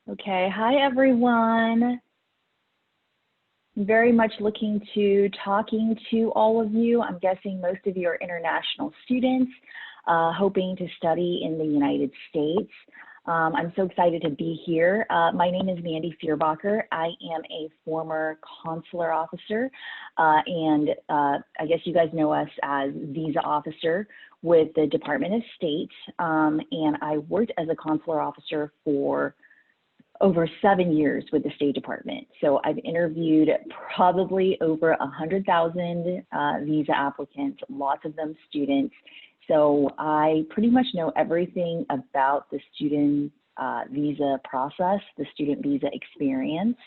Okay, hi everyone. Very much looking to talking to all of you. I'm guessing most of you are international students hoping to study in the United States. I'm so excited to be here. My name is Mandy Fierbacher. I am a former consular officer, and I guess you guys know us as visa officer with the Department of State, and I worked as a consular officer for over 7 years with the State Department. So I've interviewed probably over 100,000 visa applicants, lots of them students. So I pretty much know everything about the student visa process, the student visa experience.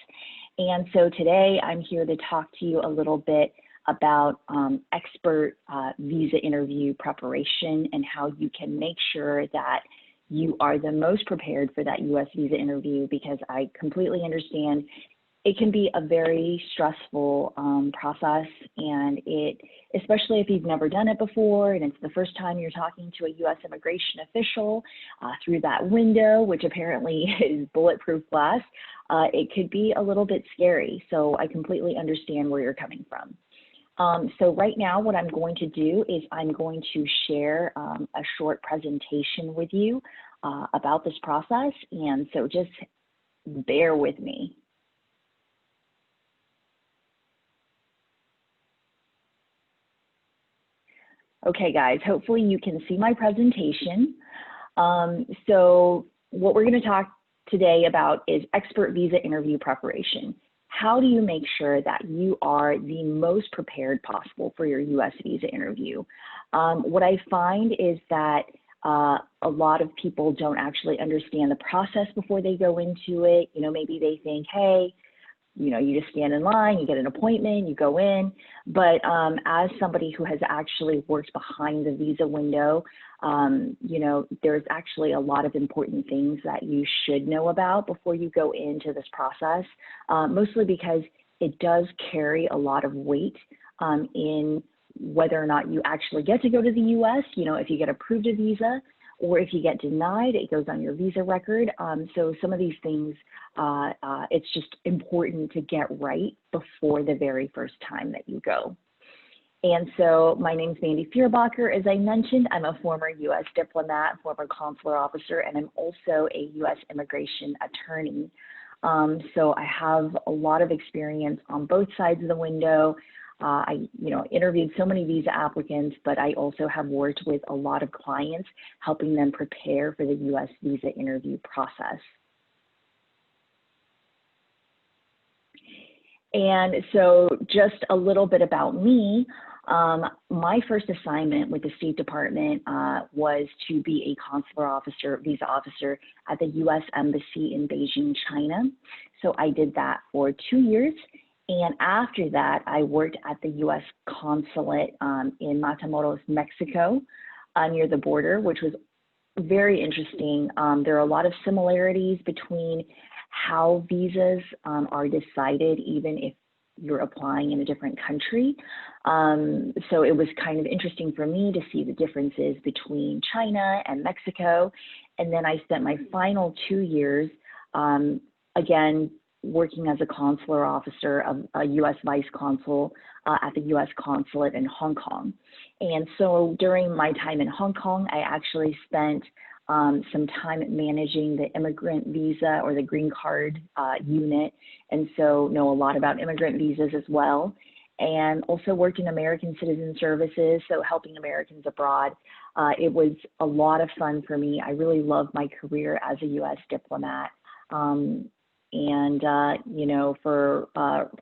And so today I'm here to talk to you a little bit about expert visa interview preparation and how you can make sure that you are the most prepared for that U.S. visa interview, because I completely understand it can be a very stressful process, and especially if you've never done it before and it's the first time you're talking to a U.S. immigration official through that window, which apparently is bulletproof glass, it could be a little bit scary. So I completely understand where you're coming from. So right now, what I'm going to do is I'm going to share a short presentation with you about this process. And so just bear with me. Okay, guys, hopefully you can see my presentation. So what we're going to talk today about is expert visa interview preparation. How do you make sure that you are the most prepared possible for your U.S. visa interview? What I find is that a lot of people don't actually understand the process before they go into it. You know, maybe they think, hey, you know, you just stand in line, you get an appointment, you go in. But as somebody who has actually worked behind the visa window, you know, there's actually a lot of important things that you should know about before you go into this process, mostly because it does carry a lot of weight in whether or not you actually get to go to the U.S., you know, if you get approved a visa, or if you get denied, it goes on your visa record. So some of these things, it's just important to get right before the very first time that you go. And so my name's Mandy Fierbacher. As I mentioned, I'm a former U.S. diplomat, former consular officer, and I'm also a U.S. immigration attorney. So I have a lot of experience on both sides of the window. I interviewed so many visa applicants, but I also have worked with a lot of clients, helping them prepare for the U.S. visa interview process. And so just a little bit about me. My first assignment with the State Department was to be a consular officer, visa officer at the U.S. Embassy in Beijing, China. So I did that for 2 years. And after that, I worked at the U.S. consulate in Matamoros, Mexico, near the border, which was very interesting. There are a lot of similarities between how visas are decided, even if you're applying in a different country. So it was kind of interesting for me to see the differences between China and Mexico. And then I spent my final 2 years, again, working as a consular officer, a U.S. vice consul at the U.S. consulate in Hong Kong. And so during my time in Hong Kong, I actually spent some time managing the immigrant visa or the green card unit, and so know a lot about immigrant visas as well. And also worked in American Citizen Services, so helping Americans abroad. It was a lot of fun for me. I really loved my career as a U.S. diplomat. You know, for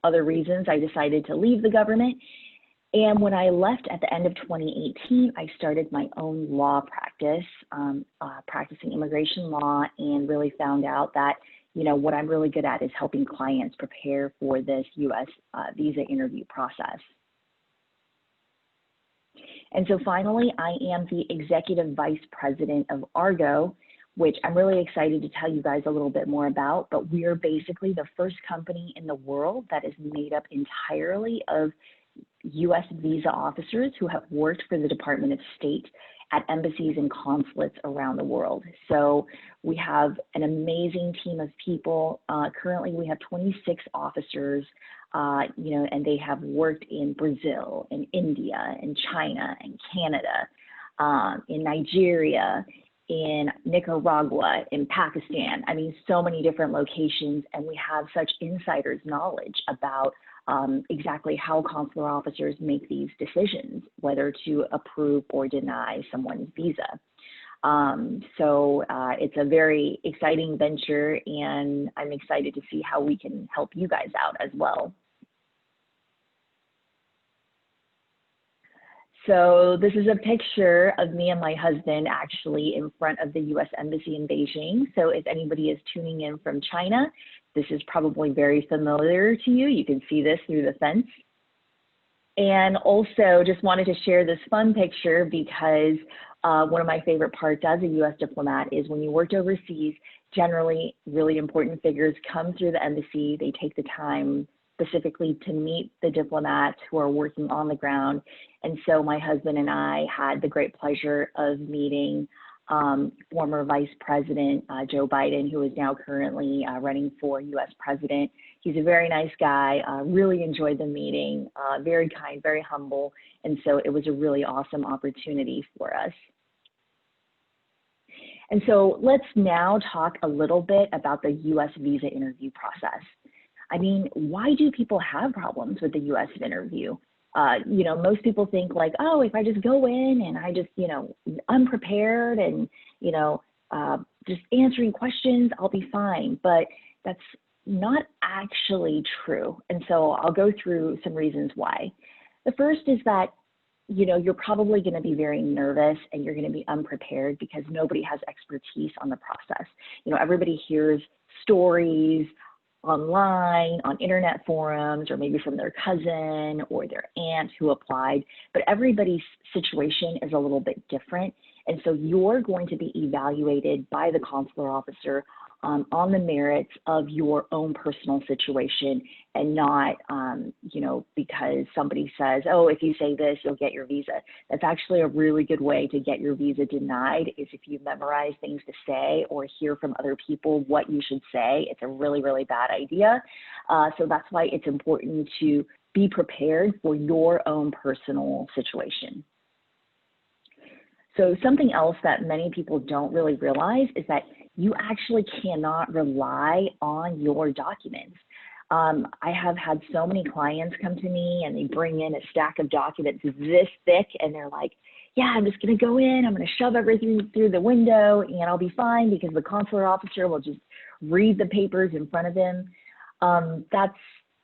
other reasons, I decided to leave the government. And when I left at the end of 2018, I started my own law practice, practicing immigration law, and really found out that, you know, what I'm really good at is helping clients prepare for this U.S. Visa interview process. And so finally, I am the executive vice president of Argo, which I'm really excited to tell you guys a little bit more about, but we are basically the first company in the world that is made up entirely of U.S. visa officers who have worked for the Department of State at embassies and consulates around the world. So we have an amazing team of people. Currently, we have 26 officers, and they have worked in Brazil, in India, in China, in Canada, in Nigeria, in Nicaragua, in Pakistan. I mean, so many different locations, and we have such insider's knowledge about exactly how consular officers make these decisions, whether to approve or deny someone's visa. So it's a very exciting venture, and I'm excited to see how we can help you guys out as well. So this is a picture of me and my husband actually in front of the U.S. Embassy in Beijing. So if anybody is tuning in from China, this is probably very familiar to you. You can see this through the fence. And also just wanted to share this fun picture because one of my favorite parts as a U.S. diplomat is when you worked overseas, generally really important figures come through the embassy. They take the time specifically to meet the diplomats who are working on the ground. And so my husband and I had the great pleasure of meeting former Vice President Joe Biden, who is now currently running for U.S. President. He's a very nice guy, really enjoyed the meeting, very kind, very humble. And so it was a really awesome opportunity for us. And so let's now talk a little bit about the U.S. visa interview process. I mean, why do people have problems with the U.S. interview? Most people think like, oh, if I just go in and I just, unprepared and, just answering questions, I'll be fine. But that's not actually true. And so I'll go through some reasons why. The first is that, you're probably going to be very nervous and you're going to be unprepared because nobody has expertise on the process. Everybody hears stories online, on internet forums, or maybe from their cousin or their aunt who applied, but everybody's situation is a little bit different. And so you're going to be evaluated by the consular officer on the merits of your own personal situation and not, because somebody says, oh, if you say this, you'll get your visa. That's actually a really good way to get your visa denied is if you memorize things to say or hear from other people what you should say. It's a really, really bad idea. So that's why it's important to be prepared for your own personal situation. So something else that many people don't really realize is that you actually cannot rely on your documents. I have had so many clients come to me and they bring in a stack of documents this thick and they're like, yeah, I'm just gonna go in, I'm gonna shove everything through the window and I'll be fine because the consular officer will just read the papers in front of him. That's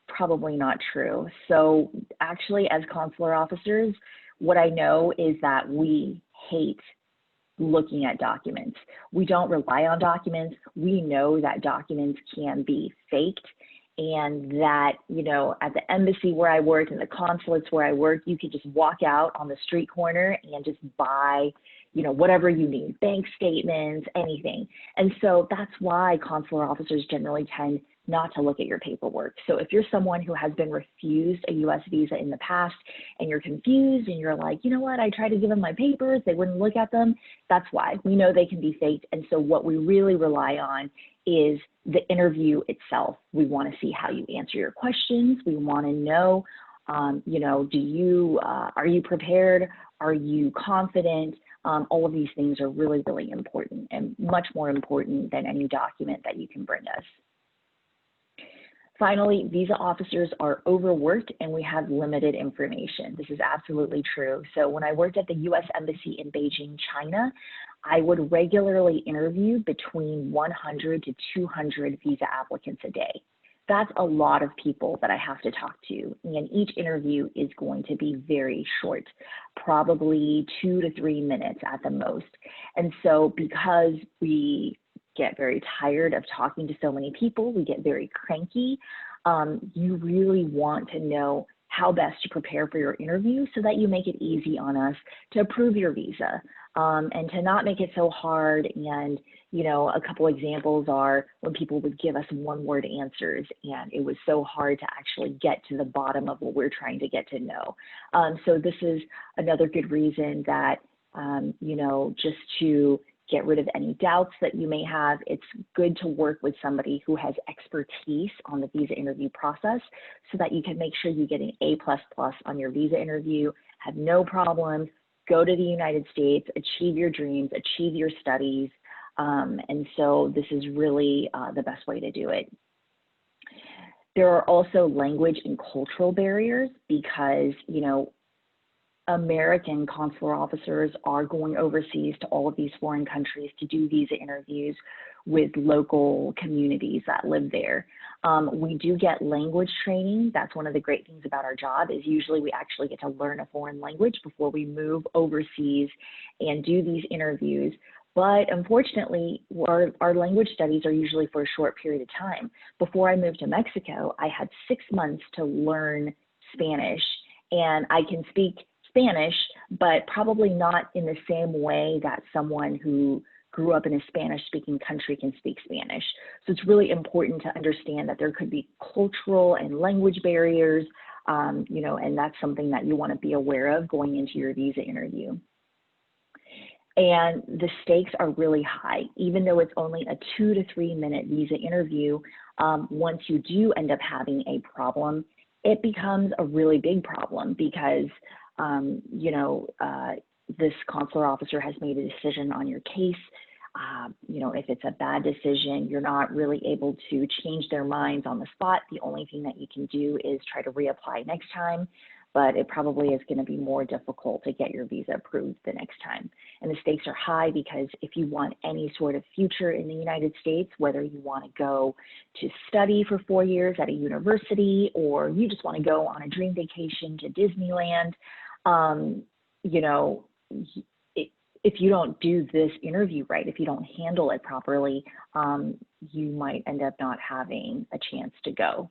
probably not true. So actually as consular officers, what I know is that we hate looking at documents. We don't rely on documents. We know that documents can be faked and that, at the embassy where I worked and the consulates where I worked, you could just walk out on the street corner and just buy, whatever you need, bank statements, anything. And so that's why consular officers generally tend not to look at your paperwork. So if you're someone who has been refused a U.S. visa in the past and you're confused and you're like, you know what, I tried to give them my papers, they wouldn't look at them, that's why. We know they can be faked. And so what we really rely on is the interview itself. We want to see how you answer your questions. We want to know, are you prepared? Are you confident? All of these things are really, really important and much more important than any document that you can bring us. Finally, visa officers are overworked and we have limited information. This is absolutely true. So when I worked at the U.S. Embassy in Beijing, China, I would regularly interview between 100 to 200 visa applicants a day. That's a lot of people that I have to talk to, and each interview is going to be very short, probably 2 to 3 minutes at the most. And so because we get very tired of talking to so many people, we get very cranky, you really want to know how best to prepare for your interview so that you make it easy on us to approve your visa and to not make it so hard. And, a couple examples are when people would give us one-word answers and it was so hard to actually get to the bottom of what we're trying to get to know. So this is another good reason that you know, just to get rid of any doubts that you may have. It's good to work with somebody who has expertise on the visa interview process so that you can make sure you get an A++ on your visa interview, have no problems, go to the United States, achieve your dreams, achieve your studies. And so this is really the best way to do it. There are also language and cultural barriers because, you know, American consular officers are going overseas to all of these foreign countries to do visa interviews with local communities that live there. We do get language training. That's one of the great things about our job is usually we actually get to learn a foreign language before we move overseas and do these interviews. But unfortunately, our language studies are usually for a short period of time. Before I moved to Mexico, I had 6 months to learn Spanish, and I can speak Spanish, but probably not in the same way that someone who grew up in a Spanish-speaking country can speak Spanish. So it's really important to understand that there could be cultural and language barriers, you know, and that's something that you want to be aware of going into your visa interview. And the stakes are really high, even though it's only a 2 to 3 minute visa interview. Once you do end up having a problem, it becomes a really big problem because you know, this consular officer has made a decision on your case. You know, if it's a bad decision, you're not really able to change their minds on the spot. The only thing that you can do is try to reapply next time, but it probably is going to be more difficult to get your visa approved the next time. And the stakes are high because if you want any sort of future in the United States, whether you want to go to study for 4 years at a university or you just want to go on a dream vacation to Disneyland, you know, if you don't do this interview right, if you don't handle it properly, you might end up not having a chance to go.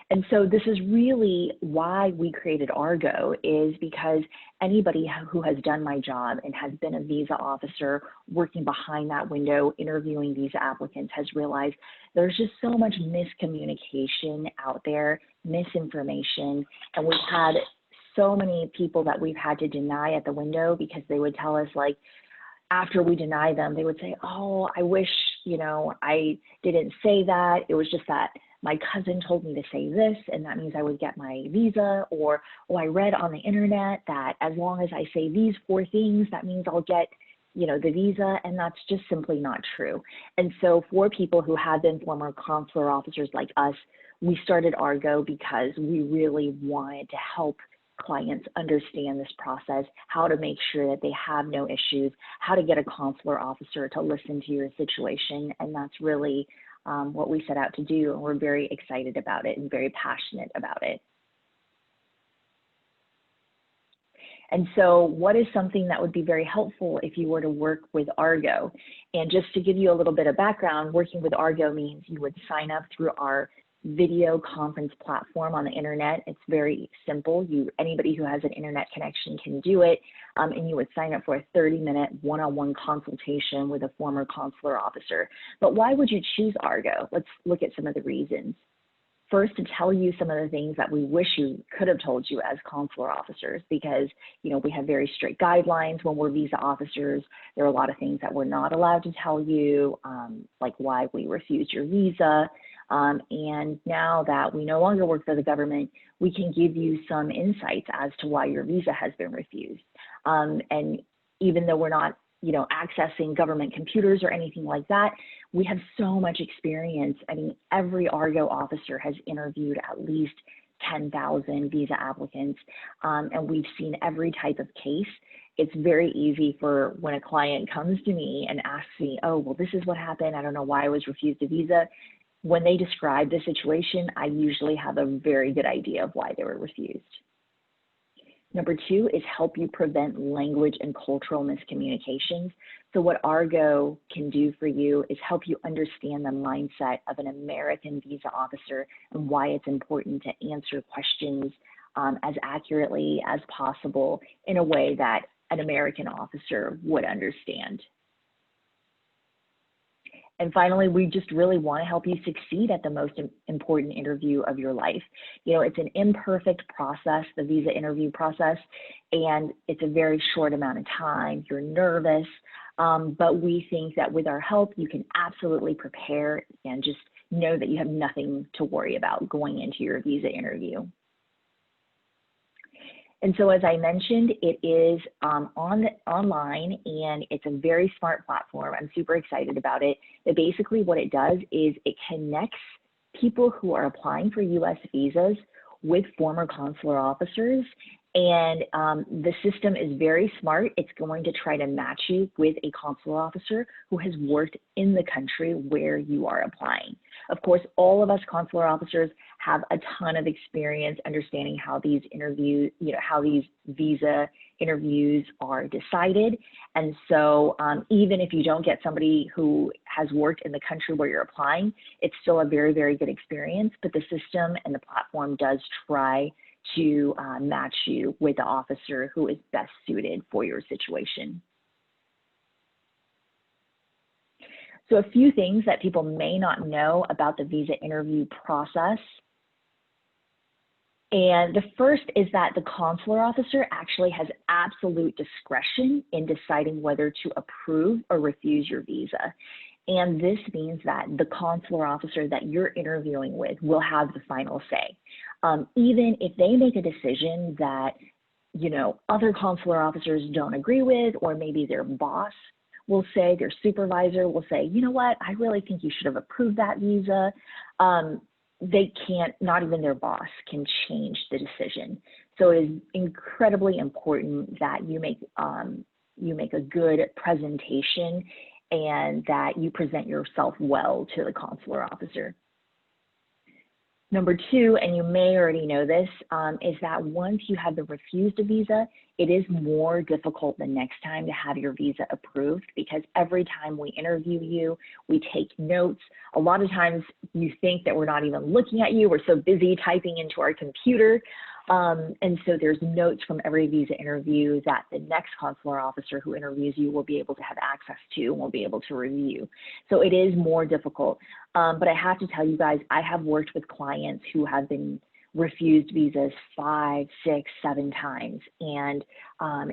And so this is really why we created Argo, is because anybody who has done my job and has been a visa officer working behind that window, interviewing visa applicants, has realized there's just so much miscommunication out there, misinformation, and we've had so many people that we've had to deny at the window because they would tell us, like, after we deny them, they would say, oh, I wish, you know, I didn't say that. It was just that my cousin told me to say this, and that means I would get my visa. Or, oh, I read on the internet that as long as I say these 4 things, that means I'll get, you know, the visa. And that's just simply not true. And so for people who have been former consular officers like us, we started Argo because we really wanted to help clients understand this process, how to make sure that they have no issues, how to get a consular officer to listen to your situation. And that's really what we set out to do. And we're very excited about it and very passionate about it. And so what is something that would be very helpful if you were to work with Argo? And just to give you a little bit of background, working with Argo means you would sign up through our video conference platform on the internet. It's very simple. Anybody who has an internet connection can do it. And you would sign up for a 30-minute one-on-one consultation with a former consular officer. But why would you choose Argo? Let's look at some of the reasons. First, to tell you some of the things that we wish you could have told you as consular officers, because, you know, we have very strict guidelines when we're visa officers. There are a lot of things that we're not allowed to tell you, like why we refused your visa. And now that we no longer work for the government, we can give you some insights as to why your visa has been refused. And even though we're not, you know, accessing government computers or anything like that, we have so much experience. I mean, every Argo officer has interviewed at least 10,000 visa applicants, and we've seen every type of case. It's very easy for when a client comes to me and asks me, oh, well, this is what happened. I don't know why I was refused a visa. When they describe the situation, I usually have a very good idea of why they were refused. Number 2 is help you prevent language and cultural miscommunications. So what Argo can do for you is help you understand the mindset of an American visa officer and why it's important to answer questions as accurately as possible in a way that an American officer would understand. And finally, we just really want to help you succeed at the most important interview of your life. You know, it's an imperfect process, the visa interview process, and it's a very short amount of time. You're nervous, but we think that with our help, you can absolutely prepare and just know that you have nothing to worry about going into your visa interview. And so, as I mentioned, it is online, and it's a very smart platform. I'm super excited about it. But basically what it does is it connects people who are applying for U.S. visas with former consular officers. And the system is very smart. It's going to try to match you with a consular officer who has worked in the country where you are applying. Of course, all of us consular officers have a ton of experience understanding how these interviews, how these visa interviews are decided. And so even if you don't get somebody who has worked in the country where you're applying, it's still a very, very good experience. But the system and the platform does try to match you with the officer who is best suited for your situation. So a few things that people may not know about the visa interview process. And the first is that the consular officer actually has absolute discretion in deciding whether to approve or refuse your visa. And this means that the consular officer that you're interviewing with will have the final say. Even if they make a decision that, other consular officers don't agree with, or maybe their boss will say, their supervisor will say, you know what, I really think you should have approved that visa. They can't, not even their boss can change the decision. So it is incredibly important that you make a good presentation and that you present yourself well to the consular officer. Number two, and you may already know this, is that once you have been refused a visa, it is more difficult the next time to have your visa approved, because every time we interview you, we take notes. A lot of times you think that we're not even looking at you. We're so busy typing into our computer. And so there's notes from every visa interview that the next consular officer who interviews you will be able to have access to and will be able to review. So it is more difficult. But I have to tell you guys, I have worked with clients who have been refused visas 5, 6, 7 times. And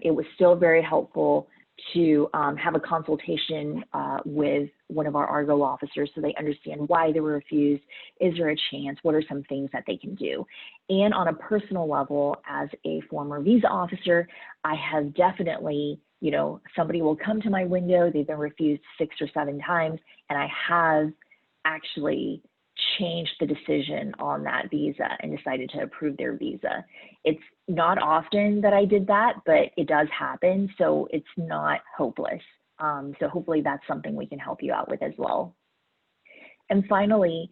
it was still very helpful to have a consultation with one of our Argo officers so they understand why they were refused. Is there a chance? What are some things that they can do? And on a personal level, as a former visa officer, I have definitely, somebody will come to my window, they've been refused 6 or 7 times, and I have actually changed the decision on that visa and decided to approve their visa. It's not often that I did that, but it does happen, so it's not hopeless. So hopefully that's something we can help you out with as well. And finally,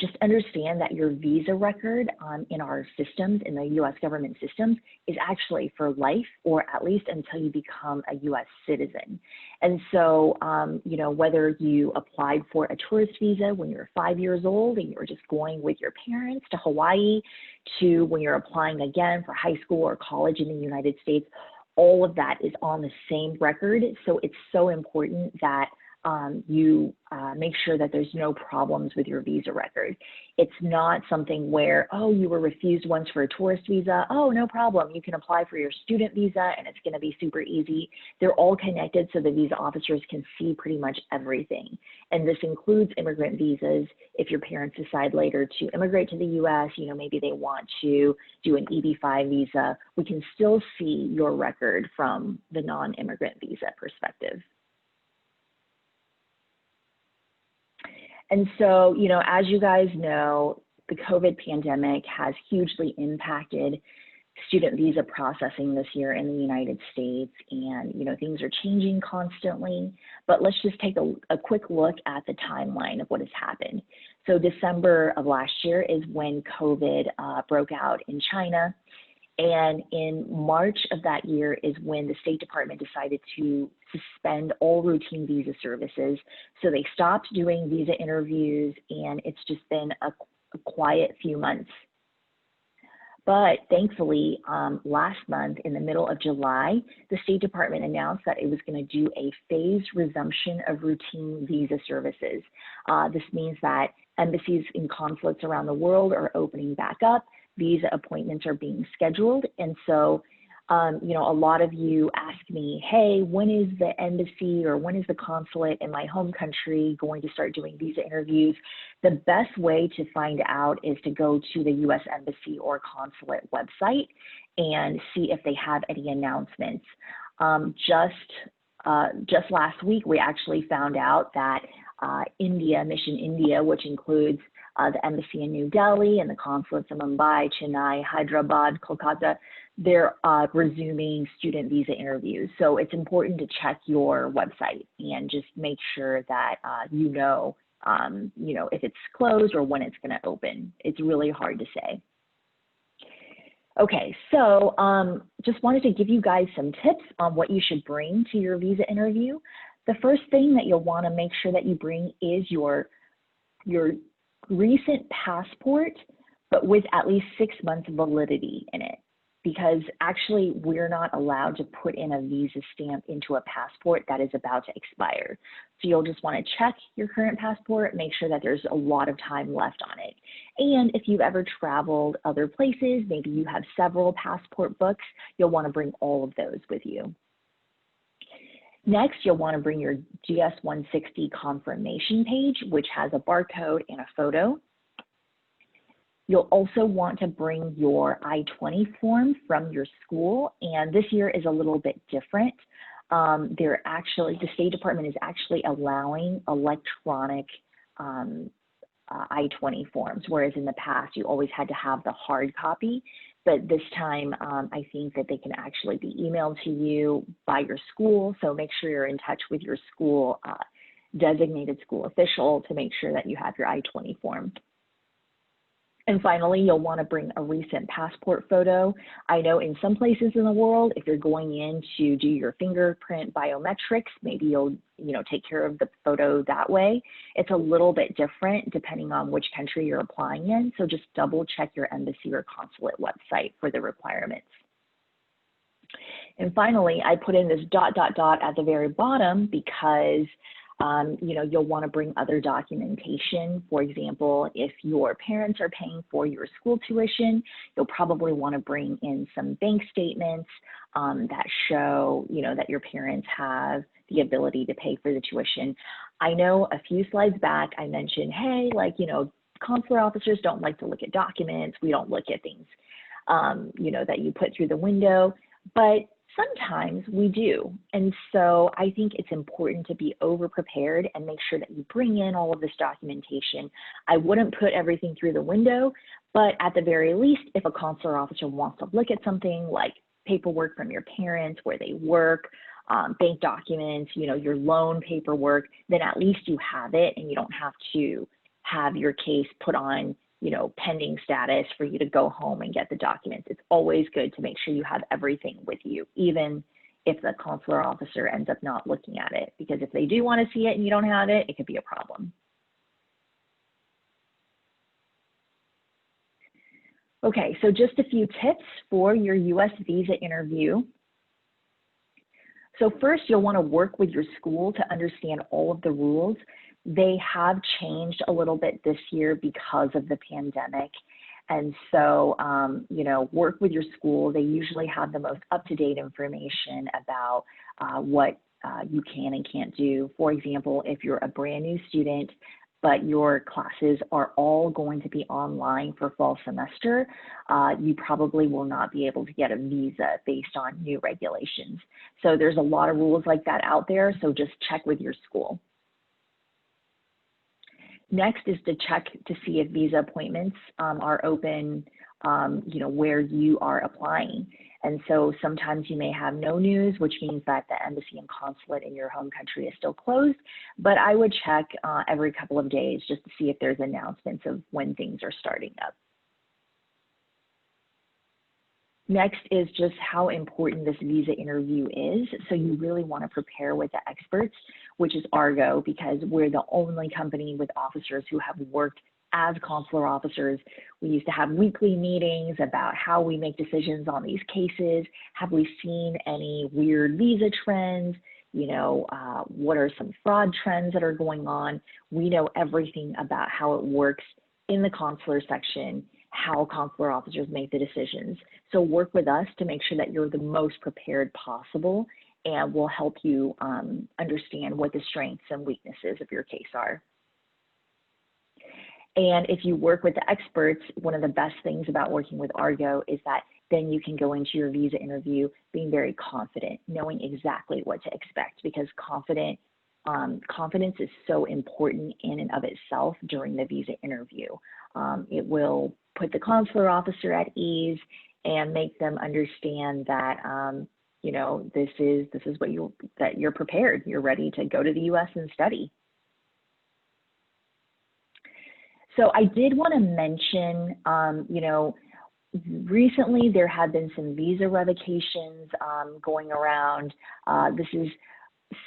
just understand that your visa record in our systems, in the U.S. government systems, is actually for life, or at least until you become a U.S. citizen. And so, whether you applied for a tourist visa when you're 5 years old and you were just going with your parents to Hawaii, to when you're applying again for high school or college in the United States, all of that is on the same record. So it's so important that you make sure that there's no problems with your visa record. It's not something where, oh, you were refused once for a tourist visa. Oh, no problem. You can apply for your student visa and it's going to be super easy. They're all connected so the visa officers can see pretty much everything. And this includes immigrant visas. If your parents decide later to immigrate to the U.S., maybe they want to do an EB-5 visa, we can still see your record from the non-immigrant visa perspective. And so, as you guys know, the COVID pandemic has hugely impacted student visa processing this year in the United States. And, things are changing constantly. But let's just take a quick look at the timeline of what has happened. So December of last year is when COVID broke out in China. And in March of that year is when the State Department decided to suspend all routine visa services. So they stopped doing visa interviews, and it's just been a quiet few months. But thankfully, last month, in the middle of July, the State Department announced that it was going to do a phased resumption of routine visa services. This means that embassies and consulates around the world are opening back up. Visa appointments are being scheduled. And so, a lot of you ask me, hey, when is the embassy or when is the consulate in my home country going to start doing visa interviews? The best way to find out is to go to the U.S. Embassy or consulate website and see if they have any announcements. Just last week, we actually found out that Mission India, which includes the embassy in New Delhi and the consulates in Mumbai, Chennai, Hyderabad, Kolkata, they're resuming student visa interviews. So it's important to check your website and just make sure that you know if it's closed or when it's going to open. It's really hard to say. Okay, so just wanted to give you guys some tips on what you should bring to your visa interview. The first thing that you'll want to make sure that you bring is your recent passport, but with at least 6 months validity in it. Because actually we're not allowed to put in a visa stamp into a passport that is about to expire. So you'll just want to check your current passport, make sure that there's a lot of time left on it. And if you've ever traveled other places, maybe you have several passport books, you'll want to bring all of those with you. Next, you'll want to bring your GS-160 confirmation page, which has a barcode and a photo. You'll also want to bring your I-20 form from your school, and this year is a little bit different. The State Department is actually allowing electronic I-20 forms, whereas in the past you always had to have the hard copy. But this time, I think that they can actually be emailed to you by your school, so make sure you're in touch with your school designated school official to make sure that you have your I-20 form. And finally, you'll want to bring a recent passport photo. I know in some places in the world, if you're going in to do your fingerprint biometrics, maybe you'll take care of the photo that way. It's a little bit different depending on which country you're applying in. So just double check your embassy or consulate website for the requirements. And finally, I put in this ... at the very bottom because you'll want to bring other documentation. For example, if your parents are paying for your school tuition, you'll probably want to bring in some bank statements that show, that your parents have the ability to pay for the tuition. I know a few slides back I mentioned, hey, consular officers don't like to look at documents. We don't look at things, that you put through the window, but sometimes we do. And so I think it's important to be over-prepared and make sure that you bring in all of this documentation. I wouldn't put everything through the window, but at the very least, if a consular officer wants to look at something like paperwork from your parents, where they work, bank documents, your loan paperwork, then at least you have it and you don't have to have your case put on pending status for you to go home and get the documents. It's always good to make sure you have everything with you, even if the consular officer ends up not looking at it, because if they do want to see it and you don't have it, it could be a problem. Okay, so just a few tips for your U.S. visa interview. So first, you'll want to work with your school to understand all of the rules. They have changed a little bit this year because of the pandemic. And so, work with your school. They usually have the most up-to-date information about what you can and can't do. For example, if you're a brand new student, but your classes are all going to be online for fall semester, you probably will not be able to get a visa based on new regulations. So there's a lot of rules like that out there, so just check with your school. Next is to check to see if visa appointments are open, where you are applying. And so sometimes you may have no news, which means that the embassy and consulate in your home country is still closed. But I would check every couple of days just to see if there's announcements of when things are starting up. Next is just how important this visa interview is. So you really want to prepare with the experts, which is Argo, because we're the only company with officers who have worked as consular officers, we used to have weekly meetings about how we make decisions on these cases. Have we seen any weird visa trends? You know, what are some fraud trends that are going on? We know everything about how it works in the consular section, how consular officers make the decisions. So work with us to make sure that you're the most prepared possible, and we'll help you understand what the strengths and weaknesses of your case are. And if you work with the experts, one of the best things about working with Argo is that then you can go into your visa interview being very confident, knowing exactly what to expect, because confidence is so important in and of itself during the visa interview. It will put the consular officer at ease and make them understand that you know, this is what you're prepared. You're ready to go to the U.S. and study. So I did want to mention, you know, recently there have been some visa revocations going around. This is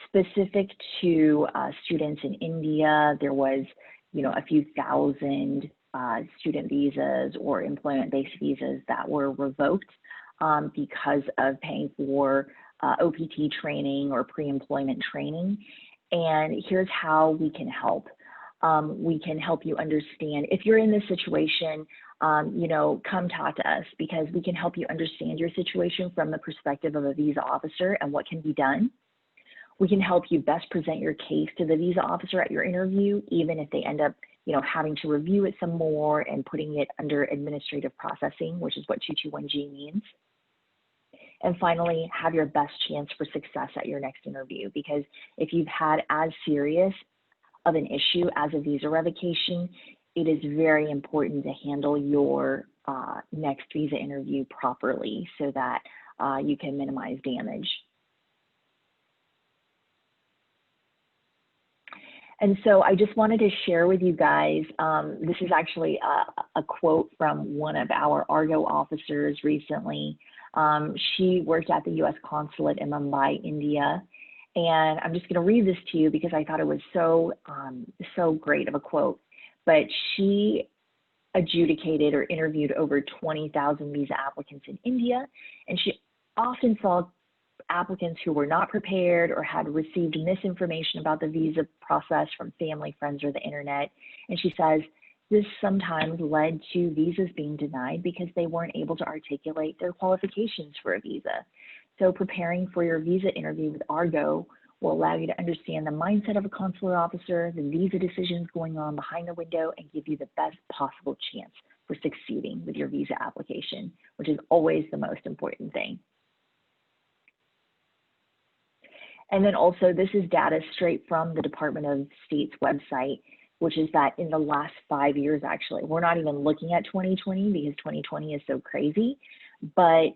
specific to students in India. There was, you know, a few thousand student visas or employment-based visas that were revoked because of paying for OPT training or pre-employment training. And here's how we can help. We can help you understand. If you're in this situation, you know, come talk to us, because we can help you understand your situation from the perspective of a visa officer and what can be done. We can help you best present your case to the visa officer at your interview, even if they end up, you know, having to review it some more and putting it under administrative processing, which is what 221G means. And finally, have your best chance for success at your next interview, because if you've had as serious of an issue as a visa revocation, it is very important to handle your next visa interview properly so that you can minimize damage. And so I just wanted to share with you guys, this is actually a quote from one of our Argo officers recently. She worked at the U.S. consulate in Mumbai, India. And I'm just going to read this to you because I thought it was so great of a quote. But she adjudicated or interviewed over 20,000 visa applicants in India, and she often saw applicants who were not prepared or had received misinformation about the visa process from family, friends, or the internet. And she says this sometimes led to visas being denied because they weren't able to articulate their qualifications for a visa. So preparing for your visa interview with Argo will allow you to understand the mindset of a consular officer, the visa decisions going on behind the window, and give you the best possible chance for succeeding with your visa application, which is always the most important thing. And then also, this is data straight from the Department of State's website, which is that in the last 5 years, actually, we're not even looking at 2020 because 2020 is so crazy, but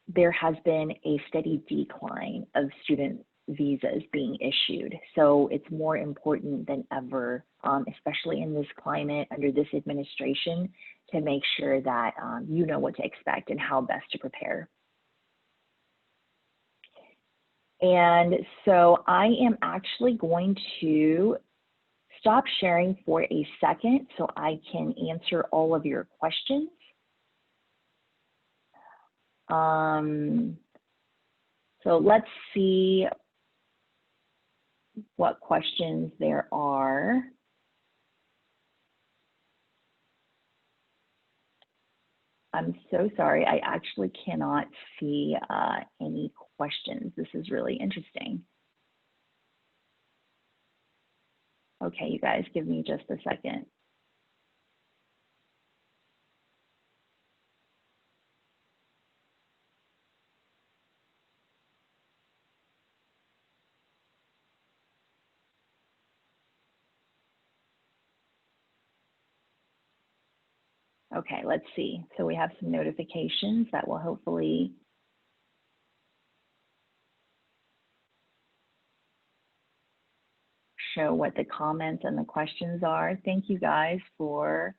there has been a steady decline of student visas being issued. So it's more important than ever, especially in this climate under this administration, to make sure that you know what to expect and how best to prepare. And so I am actually going to stop sharing for a second so I can answer all of your questions. So let's see what questions there are. I'm so sorry, I actually cannot see any questions. This is really interesting. Okay, you guys, give me just a second. Okay, let's see. So we have some notifications that will hopefully show what the comments and the questions are. Thank you guys for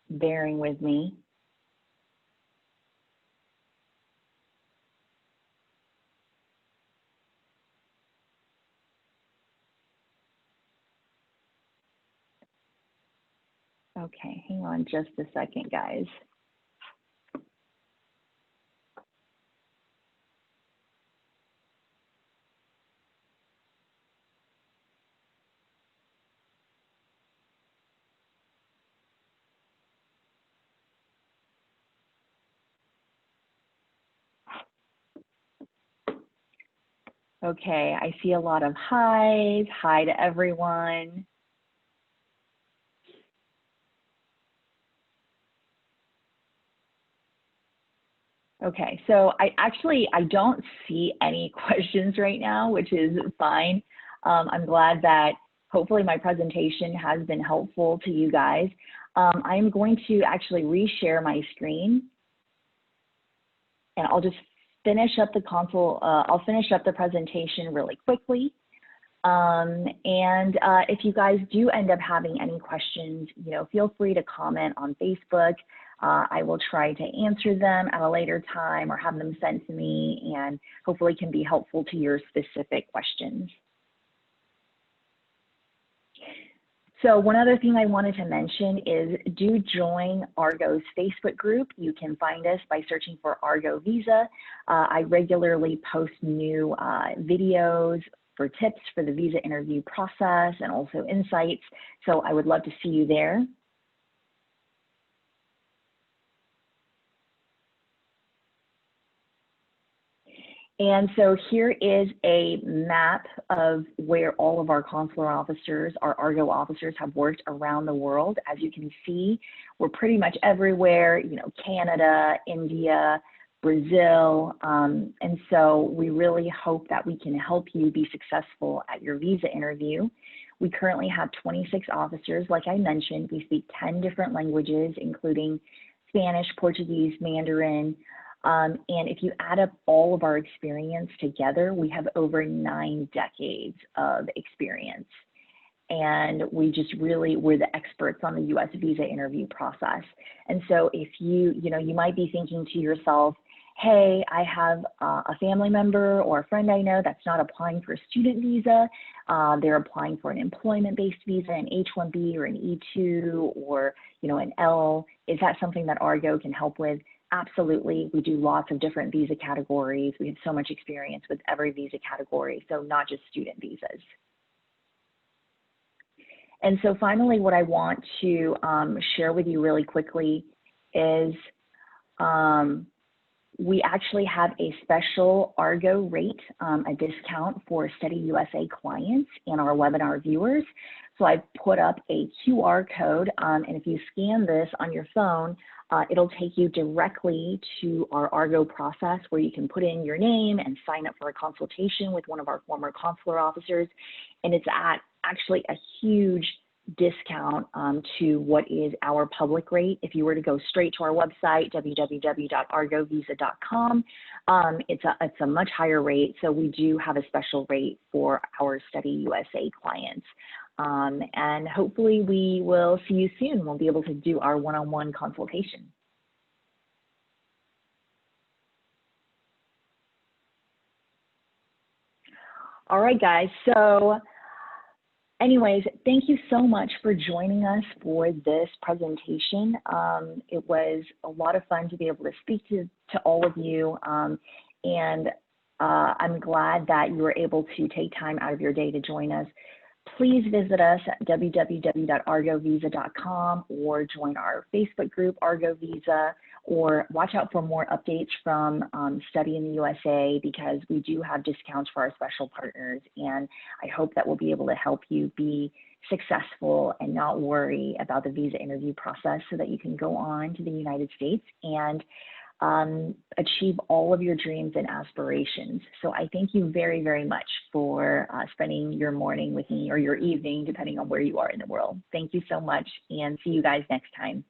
bearing with me. Okay, hang on just a second, guys. Okay, I see a lot of highs. Hi to everyone. Okay, so I don't see any questions right now, which is fine. I'm glad that hopefully my presentation has been helpful to you guys. I'm going to actually reshare my screen, and I'll just finish up the I'll finish up the presentation really quickly. If you guys do end up having any questions, feel free to comment on Facebook. I will try to answer them at a later time or have them sent to me, and hopefully can be helpful to your specific questions. So one other thing I wanted to mention is do join Argo's Facebook group. You can find us by searching for Argo Visa. I regularly post new videos for tips for the visa interview process and also insights. So I would love to see you there. And so here is a map of where all of our consular officers, our Argo officers, have worked around the world. As you can see, we're pretty much everywhere, Canada, India, Brazil. And so we really hope that we can help you be successful at your visa interview. We currently have 26 officers. Like I mentioned, we speak 10 different languages, including Spanish, Portuguese, Mandarin. And if you add up all of our experience together, we have over 9 decades of experience. And we're the experts on the US visa interview process. And so if you might be thinking to yourself, hey, I have a family member or a friend I know that's not applying for a student visa. They're applying for an employment-based visa, an H-1B or an E-2 or an L. Is that something that Argo can help with? Absolutely. We do lots of different visa categories. We have so much experience with every visa category, so not just student visas. And so finally, what I want to share with you really quickly is we actually have a special Argo rate, a discount for Study USA clients and our webinar viewers. So I've put up a QR code, and if you scan this on your phone, it'll take you directly to our Argo process where you can put in your name and sign up for a consultation with one of our former consular officers. And it's at actually a huge discount to what is our public rate. If you were to go straight to our website, www.argovisa.com, it's a much higher rate. So we do have a special rate for our Study USA clients. And hopefully we will see you soon. We'll be able to do our one-on-one consultation. All right, guys. So anyways, thank you so much for joining us for this presentation. It was a lot of fun to be able to speak to all of you. And I'm glad that you were able to take time out of your day to join us. Please visit us at www.argovisa.com or join our Facebook group, Argo Visa, or watch out for more updates from Study in the USA, because we do have discounts for our special partners. And I hope that we'll be able to help you be successful and not worry about the visa interview process so that you can go on to the United States and achieve all of your dreams and aspirations. So I thank you very, very much for spending your morning with me, or your evening, depending on where you are in the world. Thank you so much, and see you guys next time.